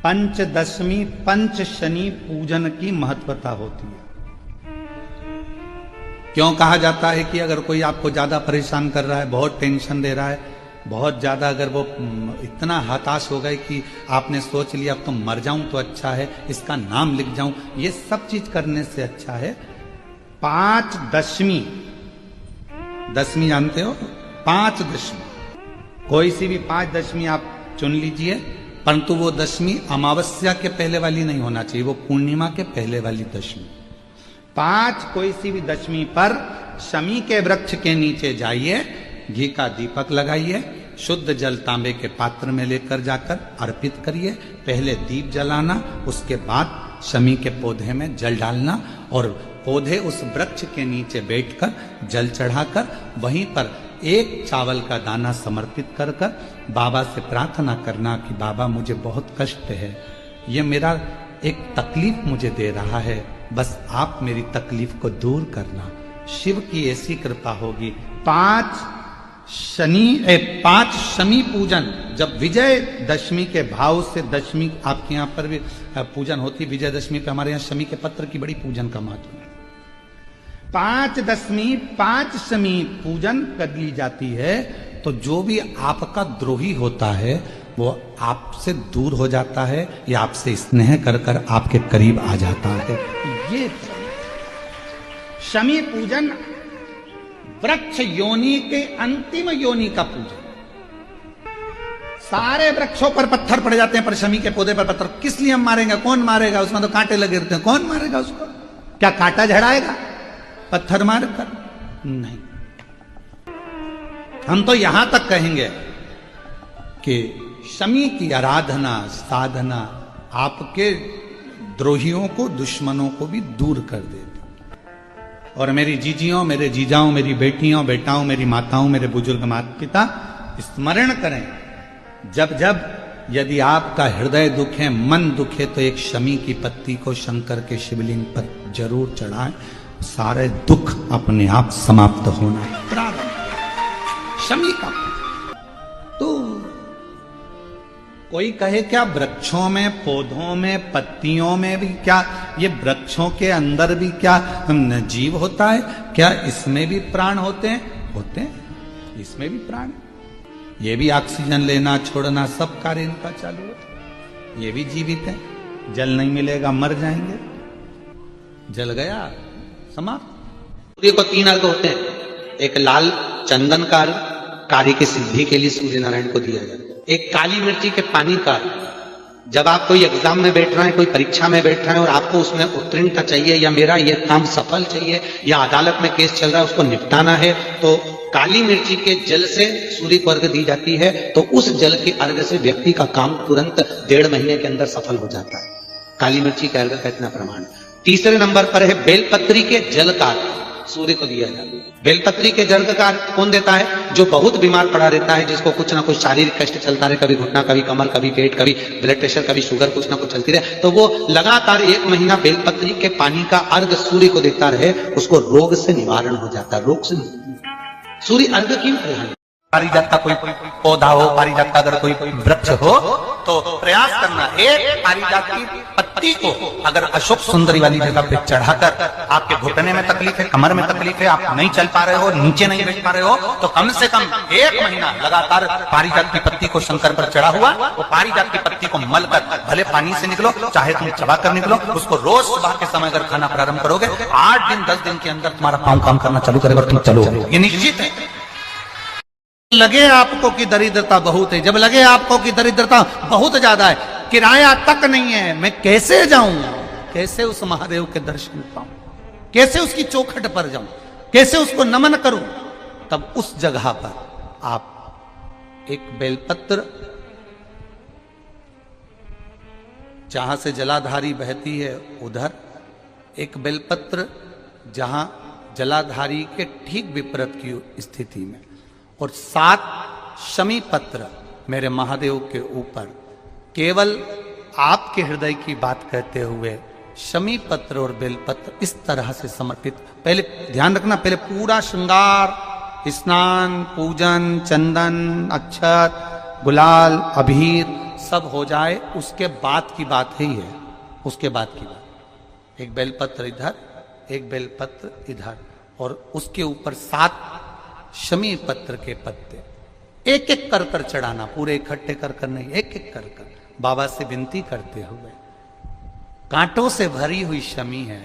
पंचदशमी पंच शनि पूजन की महत्वता होती है। क्यों कहा जाता है कि अगर कोई आपको ज्यादा परेशान कर रहा है, बहुत टेंशन दे रहा है, बहुत ज्यादा अगर वो इतना हताश हो गए कि आपने सोच लिया अब तो मर जाऊं तो अच्छा है, इसका नाम लिख जाऊं, ये सब चीज करने से अच्छा है पांच दशमी। दशमी जानते हो? पांच दशमी, कोई सी भी पांच दशमी आप चुन लीजिए, परंतु वो दशमी अमावस्या के पहले वाली नहीं होना चाहिए, वो पूर्णिमा के पहले वाली दशमी। पांच कोई सी भी दशमी पर शमी के वृक्ष के नीचे जाइए, घी का दीपक लगाइए, शुद्ध जल तांबे के पात्र में लेकर जाकर अर्पित करिए। पहले दीप जलाना, उसके बाद शमी के पौधे में जल डालना और पौधे उस वृक्ष के नीचे बैठकर जल चढ़ाकर वहीं पर एक चावल का दाना समर्पित कर कर बाबा से प्रार्थना करना कि बाबा मुझे बहुत कष्ट है, ये मेरा एक तकलीफ मुझे दे रहा है, बस आप मेरी तकलीफ को दूर करना। शिव की ऐसी कृपा होगी। पांच शमी पूजन, जब विजय दशमी के भाव से दशमी आपके यहाँ पर भी पूजन होती, विजयदशमी पे हमारे यहाँ शमी के पत्र की बड़ी पूजन का महत्व है। पांच दशमी पांच शमी पूजन कर ली जाती है तो जो भी आपका द्रोही होता है वो आपसे दूर हो जाता है या आपसे स्नेह कर कर आपके करीब आ जाता है। ये शमी पूजन वृक्ष योनि के अंतिम योनि का पूजन। सारे वृक्षों पर पत्थर पड़ जाते हैं पर शमी के पौधे पर पत्थर किस लिए हम मारेंगे? कौन मारेगा? उसमें तो कांटे लगे रहते हैं, कौन मारेगा उसको? क्या कांटा झड़ाएगा पत्थर मार कर? नहीं। हम तो यहां तक कहेंगे कि शमी की आराधना साधना आपके द्रोहियों को, दुश्मनों को भी दूर कर देती। और मेरी जीजियों, मेरे जीजाओं, मेरी बेटियों, बेटाओं, मेरी माताओं, मेरे बुजुर्ग माता पिता स्मरण करें, जब जब यदि आपका हृदय दुखे, मन दुखे, तो एक शमी की पत्ती को शंकर के शिवलिंग पर जरूर चढ़ाएं, सारे दुख अपने आप समाप्त होना प्रारंभ। शमी का तो कोई कहे क्या वृक्षों में, पौधों में, पत्तियों में भी क्या, ये वृक्षों के अंदर भी क्या जीव होता है? क्या इसमें भी प्राण होते हैं? होते हैं, इसमें भी प्राण। ये भी ऑक्सीजन लेना छोड़ना सब कार्य इनका चालू है, ये भी जीवित है। जल नहीं मिलेगा मर जाएंगे, जल गया समाप्त। सूर्य को तीन अर्घ होते हैं, एक लाल चंदन का अर्घ कार्य की सिद्धि के लिए सूर्य नारायण को दिया जाता है, एक काली मिर्ची के पानी का, जब आप कोई एग्जाम में बैठ रहे हैं, कोई परीक्षा में बैठ रहे हैं और आपको उसमें उत्तीर्णता चाहिए या मेरा ये काम सफल चाहिए या अदालत में केस चल रहा है उसको निपटाना है, तो काली मिर्ची के जल से सूर्य को अर्घ दी जाती है, तो उस जल के अर्घ से व्यक्ति का काम तुरंत 1.5 महीने के अंदर सफल हो जाता है। काली मिर्ची के अर्घ का इतना प्रमाण। तीसरे नंबर पर है बेलपत्री के जल का सूर्य को दिया जाता है। बेलपत्री के जल का कौन देता है? जो बहुत बीमार पड़ा रहता है, जिसको कुछ ना कुछ शारीरिक कष्ट चलता रहे, कभी घुटना, कभी कमर, कभी पेट, कभी ब्लड प्रेशर, कभी शुगर, कुछ ना कुछ चलती रहे, तो वो लगातार 1 महीना बेलपत्री के पानी का अर्घ सूर्य को देता रहे, उसको रोग से निवारण हो जाता है। रोग से सूर्य अर्घ क्यों? पारिजात का कोई पौधा हो, पारिजात का अगर कोई वृक्ष हो तो प्रयास करना, एक पारिजात की पत्ती को अगर अशोक सुंदरी वाली जगह पे चढ़ाकर, आपके घुटने में तकलीफ है, कमर में तकलीफ है, आप नहीं चल पा रहे हो, नीचे नहीं बैठ पा रहे हो, तो कम से कम 1 महीना लगातार पारिजात की पत्ती को शंकर पर चढ़ा हुआ, वो पारिजात की पत्ती को मलकर, भले पानी से निकलो चाहे तुम चबा कर निकलो, उसको रोज सुबह के समय अगर खाना प्रारंभ करोगे, 8 दिन 10 दिन के अंदर तुम्हारा पांव काम करना चालू करेगा और तुम चलोगे, ये निश्चित है। लगे आपको कि दरिद्रता बहुत है, जब लगे आपको कि दरिद्रता बहुत ज्यादा है, किराया तक नहीं है, मैं कैसे जाऊं, कैसे उस महादेव के दर्शन पाऊं, कैसे उसकी चौखट पर जाऊं, कैसे उसको नमन करूं, तब उस जगह पर आप एक बेलपत्र, जहां से जलाधारी बहती है उधर एक बेलपत्र, जहां जलाधारी के ठीक विपरीत की स्थिति में, और 7 शमी पत्र मेरे महादेव के ऊपर, केवल आपके हृदय की बात कहते हुए शमी पत्र और बेलपत्र इस तरह से समर्पित। पहले ध्यान रखना, पहले पूरा श्रृंगार, स्नान, पूजन, चंदन, अक्षत, गुलाल, अबीर सब हो जाए उसके बाद की बात ही है, उसके बाद की बात। एक बेलपत्र इधर, एक बेलपत्र इधर, और उसके ऊपर 7 शमी पत्र के पत्ते एक एक कर कर चढ़ाना, पूरे इकट्ठे कर कर नहीं, एक एक कर कर बाबा से विनती करते हुए। कांटों से भरी हुई शमी है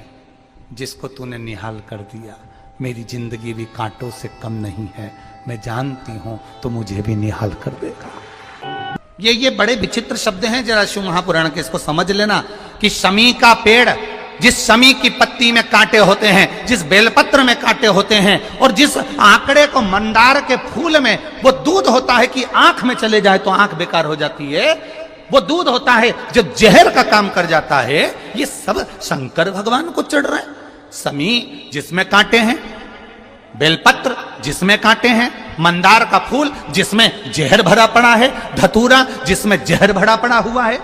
जिसको तूने निहाल कर दिया, मेरी जिंदगी भी कांटों से कम नहीं है, मैं जानती हूं तो मुझे भी निहाल कर देगा। ये बड़े विचित्र शब्द हैं, जरा शिव महापुराण के इसको समझ लेना कि शमी का पेड़, जिस शमी की पत्ती में कांटे होते हैं, जिस बेलपत्र में कांटे होते हैं, और जिस आंकड़े को मंदार के फूल में वो दूध होता है कि आंख में चले जाए तो आंख बेकार हो जाती है, वो दूध होता है जो जहर का काम कर जाता है, ये सब शंकर भगवान को चढ़ रहा है। शमी जिसमें कांटे हैं, बेलपत्र जिसमें कांटे हैं, मंदार का फूल जिसमें जहर भरा पड़ा है, धतूरा जिसमें जहर भरा पड़ा हुआ है,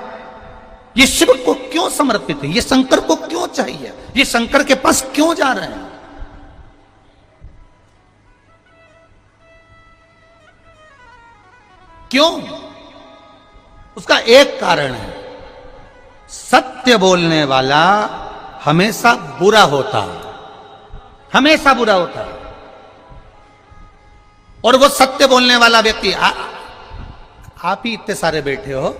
ये शिव को क्यों समर्पित है, ये शंकर को क्यों चाहिए, ये शंकर के पास क्यों जा रहे हैं? क्यों? उसका एक कारण है, सत्य बोलने वाला हमेशा बुरा होता है, हमेशा बुरा होता है। और वो सत्य बोलने वाला व्यक्ति, आप ही इतने सारे बैठे हो,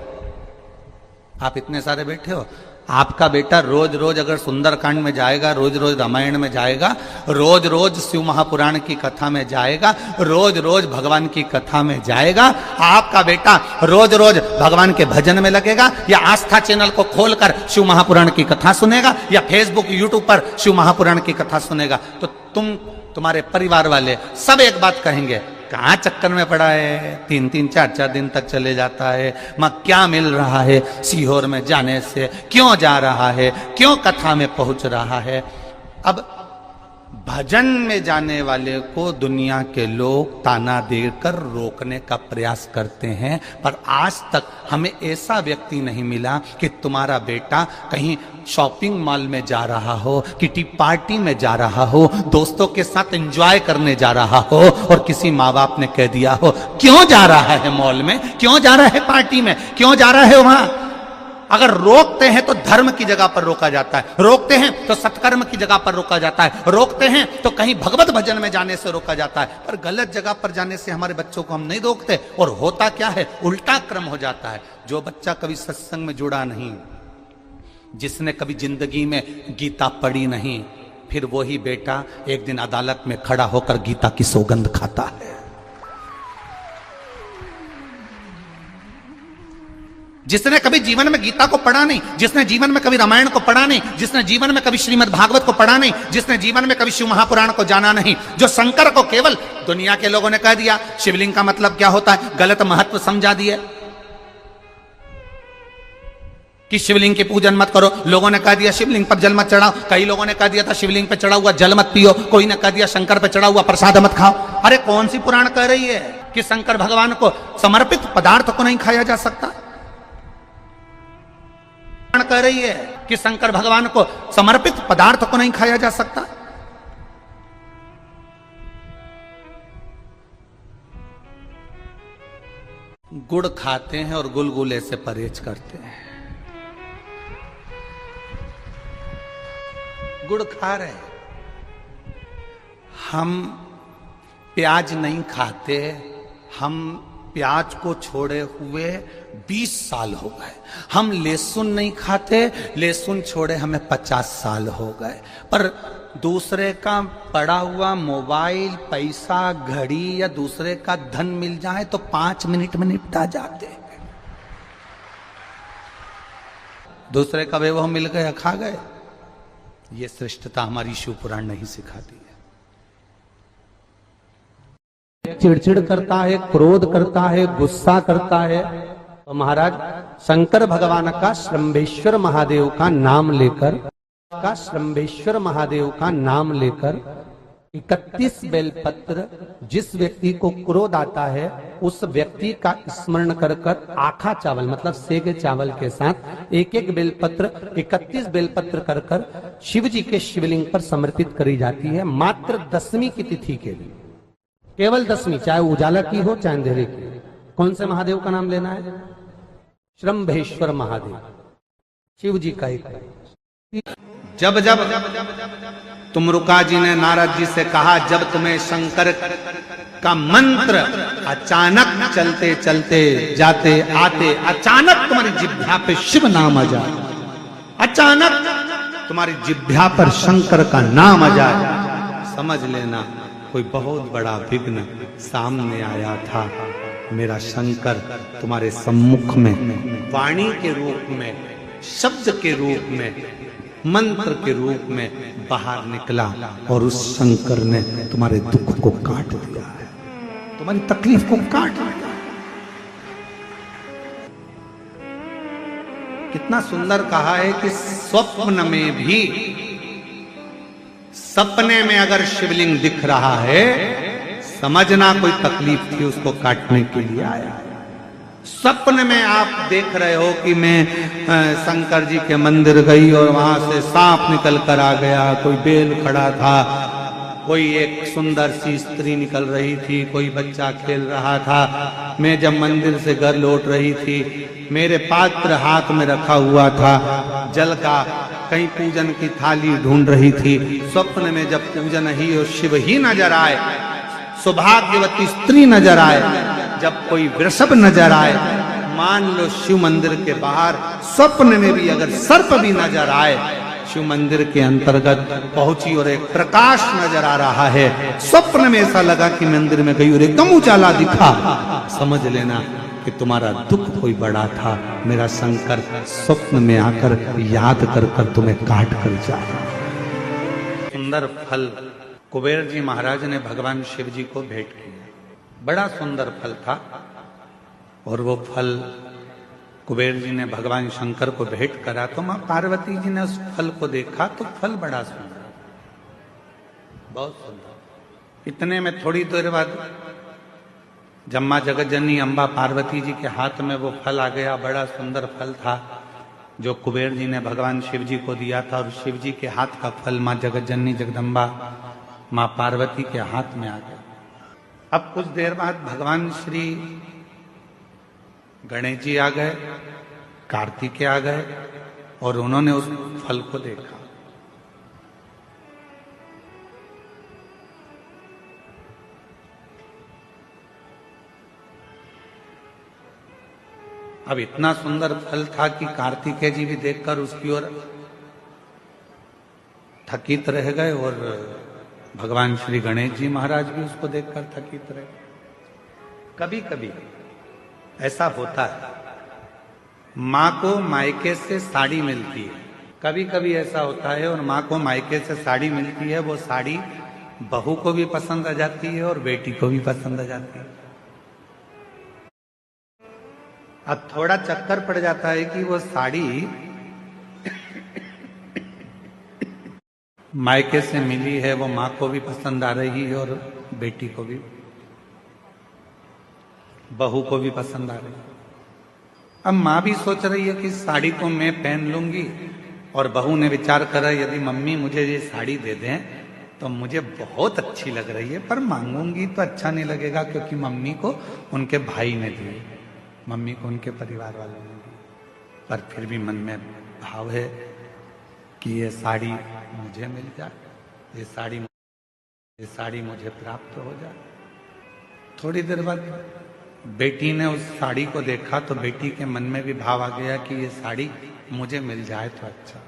आप इतने सारे बैठे हो, आपका बेटा रोज रोज अगर सुंदरकांड में जाएगा, रोज रोज रामायण में जाएगा, रोज रोज शिव महापुराण की कथा में जाएगा, रोज रोज भगवान की कथा में जाएगा, आपका बेटा रोज रोज भगवान के भजन में लगेगा, या आस्था चैनल को खोलकर शिव महापुराण की कथा सुनेगा, या फेसबुक यूट्यूब पर शिव महापुराण की कथा सुनेगा, तो तुम्हारे परिवार वाले सब एक बात कहेंगे, कहां चक्कर में पड़ा है, 3-3, 4-4 दिन तक चले जाता है, मां क्या मिल रहा है सीहोर में जाने से, क्यों जा रहा है, क्यों कथा में पहुंच रहा है। अब भजन में जाने वाले को दुनिया के लोग ताना देकर रोकने का प्रयास करते हैं, पर आज तक हमें ऐसा व्यक्ति नहीं मिला कि तुम्हारा बेटा कहीं शॉपिंग मॉल में जा रहा हो, किटी पार्टी में जा रहा हो, दोस्तों के साथ एंजॉय करने जा रहा हो, और किसी माँ बाप ने कह दिया हो क्यों जा रहा है मॉल में, क्यों जा रहा है पार्टी में, क्यों जा रहा है वहां। अगर रोकते हैं तो धर्म की जगह पर रोका जाता है, रोकते हैं तो सत्कर्म की जगह पर रोका जाता है, रोकते हैं तो कहीं भगवत भजन में जाने से रोका जाता है, पर गलत जगह पर जाने से हमारे बच्चों को हम नहीं रोकते। और होता क्या है, उल्टा क्रम हो जाता है। जो बच्चा कभी सत्संग में जुड़ा नहीं, जिसने कभी जिंदगी में गीता पढ़ी नहीं, फिर वही बेटा एक दिन अदालत में खड़ा होकर गीता की सौगंध खाता है। जिसने कभी जीवन में गीता को पढ़ा नहीं, जिसने जीवन में कभी रामायण को पढ़ा नहीं, जिसने जीवन में कभी श्रीमद् भागवत को पढ़ा नहीं, जिसने जीवन में कभी शिव महापुराण को जाना नहीं, जो शंकर को केवल दुनिया के लोगों ने कह दिया शिवलिंग का मतलब क्या होता है, गलत महत्व समझा दिए कि शिवलिंग की पूजन मत करो, लोगों ने कह दिया शिवलिंग पर जल मत चढ़ाओ, कई लोगों ने कह दिया था शिवलिंग पे चढ़ा हुआ जल मत पियो, कोई ने कह दिया शंकर पे चढ़ा हुआ प्रसाद मत खाओ। अरे कौन सी पुराण कह रही है कि शंकर भगवान को समर्पित पदार्थ को नहीं खाया जा सकता? कह रही है कि शंकर भगवान को समर्पित पदार्थ को नहीं खाया जा सकता? गुड़ खाते हैं और गुलगुले से परहेज करते हैं। गुड़ खा रहे हैं, हम प्याज नहीं खाते, हम प्याज को छोड़े हुए 20 साल हो गए, हम लहसुन नहीं खाते, लहसुन छोड़े हमें 50 साल हो गए, पर दूसरे का पड़ा हुआ मोबाइल, पैसा, घड़ी या दूसरे का धन मिल जाए तो 5 मिनट में निपटा जाते हैं। दूसरे का वैभव मिल गया, खा गए। ये श्रेष्ठता हमारी शिव पुराण नहीं सिखाती है। चिड़चिड़ करता है, क्रोध करता है, गुस्सा करता है, तो महाराज शंकर भगवान का श्रंभेश्वर महादेव का नाम लेकर, श्रंभेश्वर महादेव का नाम लेकर 31 बेलपत्र, जिस व्यक्ति को क्रोध आता है उस व्यक्ति का स्मरण कर कर आखा चावल मतलब सेगे चावल के साथ एक एक बेलपत्र 31 बेलपत्र कर कर शिव जी के शिवलिंग पर समर्पित करी जाती है, मात्र 10वीं की तिथि के लिए, केवल 10वीं, चाहे उजाला की हो चाहे अंधेरे की। कौन से महादेव का नाम लेना है? श्रम्भेश्वर महादेव शिव जी का एक जब जब तुमरुका जी ने नारद जी से कहा, जब तुम्हें शंकर का मंत्र अचानक चलते चलते जाते आते अचानक तुम्हारी जिह्वा पे शिव नाम आ जाए, अचानक तुम्हारी जिह्वा पर शंकर का नाम आ जाए, समझ लेना कोई बहुत बड़ा विघ्न सामने आया था। मेरा शंकर तुम्हारे सम्मुख में वाणी के रूप में, शब्द के रूप में, मंत्र के रूप में बाहर निकला और उस शंकर ने तुम्हारे दुख को काट दिया है, तुम्हारी तकलीफ को काट दिया। कितना सुंदर कहा है कि स्वप्न में भी, सपने में अगर शिवलिंग दिख रहा है समझना कोई तकलीफ थी उसको काटने के लिए आया। सपने में आप देख रहे हो कि मैं शंकर जी के मंदिर गई और वहां से सांप निकल कर आ गया, कोई बेल खड़ा था, कोई एक सुंदर सी स्त्री निकल रही थी, कोई बच्चा खेल रहा था। मैं जब मंदिर से घर लौट रही थी मेरे पात्र हाथ में रखा हुआ था जल का, कहीं पूजन की थाली ढूंढ रही थी। स्वप्न में जब पूजन ही और शिव ही नजर आए, सौभाग्यवती स्त्री नजर आए, जब कोई वृषभ नजर आए, मान लो शिव मंदिर के बाहर स्वप्न में भी अगर सर्प भी नजर आए, शिव मंदिर के अंतर्गत पहुंची और एक प्रकाश नजर आ रहा है, स्वप्न में ऐसा लगा कि मंदिर में गई और एकदम उजाला दिखा, समझ लेना कि तुम्हारा दुख कोई बड़ा था। मेरा शंकर स्वप्न में आकर याद कर कर तुम्हें काट कर जाए। सुंदर फल कुबेर जी महाराज ने भगवान शिव जी को भेंट किया, बड़ा सुंदर फल था और वो फल कुबेर जी ने भगवान शंकर को भेंट करा तो मां पार्वती जी ने उस फल को देखा तो फल बड़ा सुंदर, बहुत सुंदर। इतने में थोड़ी देर बाद जब मां जगत जननी अम्बा पार्वती जी के हाथ में वो फल आ गया, बड़ा सुंदर फल था जो कुबेर जी ने भगवान शिव जी को दिया था, और शिव जी के हाथ का फल मां जगत जननी जगदम्बा मां पार्वती के हाथ में आ गया। अब कुछ देर बाद भगवान श्री गणेश जी आ गए, कार्तिकेय आ गए और उन्होंने उस फल को देखा। अब इतना सुंदर फल था कि कार्तिकेय जी भी देखकर उसकी ओर थकित रह गए और भगवान श्री गणेश जी महाराज भी उसको देखकर थकित रहे। कभी कभी ऐसा होता है, माँ को मायके से साड़ी मिलती है, कभी कभी ऐसा होता है और माँ को मायके से साड़ी मिलती है, वो साड़ी बहू को भी पसंद आ जाती है और बेटी को भी पसंद आ जाती है। अब थोड़ा चक्कर पड़ जाता है कि वो साड़ी मायके से मिली है, वो माँ को भी पसंद आ रही है और बेटी को भी, बहू को भी पसंद आ रही है। अब माँ भी सोच रही है कि साड़ी को मैं पहन लूंगी, और बहू ने विचार करा यदि मम्मी मुझे ये साड़ी दे दें तो मुझे बहुत अच्छी लग रही है, पर मांगूंगी तो अच्छा नहीं लगेगा क्योंकि मम्मी को उनके भाई ने दी, मम्मी को उनके परिवार वालों ने दी, पर फिर भी मन में भाव है कि ये साड़ी मुझे मिल जाए, ये साड़ी मुझे प्राप्त हो जाए। थोड़ी देर बाद बेटी ने उस साड़ी को देखा तो बेटी के मन में भी भाव आ गया कि ये साड़ी मुझे मिल जाए तो अच्छा,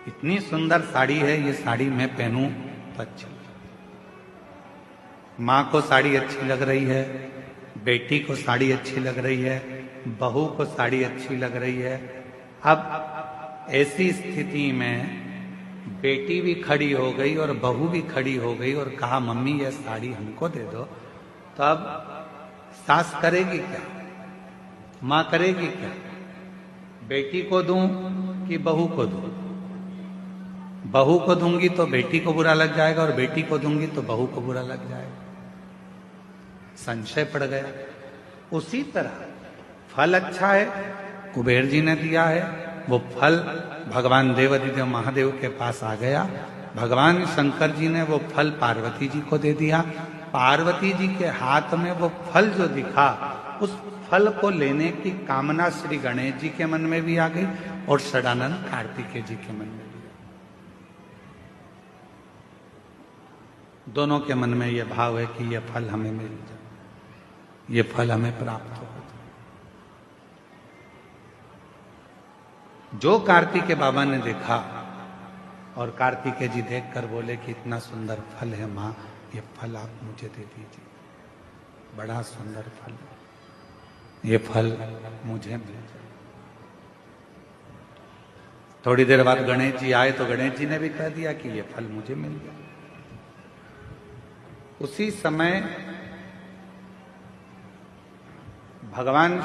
इतनी सुंदर साड़ी है, ये साड़ी मैं पहनूं तो अच्छी। माँ को साड़ी अच्छी लग रही है, बेटी को साड़ी अच्छी लग रही है, बहू को साड़ी अच्छी लग रही है। अब ऐसी स्थिति में बेटी भी खड़ी हो गई और बहू भी खड़ी हो गई और कहा मम्मी ये साड़ी हमको दे दो। तो अब सास करेगी क्या, माँ करेगी क्या, बेटी को दूं कि बहू को दूं? बहू को दूंगी तो बेटी को बुरा लग जाएगा और बेटी को दूंगी तो बहू को बुरा लग जाएगा, संशय पड़ गया। उसी तरह फल अच्छा है, कुबेर जी ने दिया है, वो फल भगवान देवादिदेव महादेव के पास आ गया। भगवान शंकर जी ने वो फल पार्वती जी को दे दिया। पार्वती जी के हाथ में वो फल जो दिखा उस फल को लेने की कामना श्री गणेश जी के मन में भी आ गई और षडानंद कार्तिकेय जी के मन में भी आ गई। दोनों के मन में यह भाव है कि यह फल हमें मिल जाए, ये फल हमें प्राप्त हो। जो कार्तिकेय बाबा ने देखा और कार्तिकेय जी देखकर बोले कि इतना सुंदर फल है मां, ये फल आप मुझे दे दीजिए, बड़ा सुंदर फल है, ये फल मुझे मिल जाए। थोड़ी देर बाद गणेश जी आए तो गणेश जी ने भी कह दिया कि ये फल मुझे मिल गया। उसी समय भगवान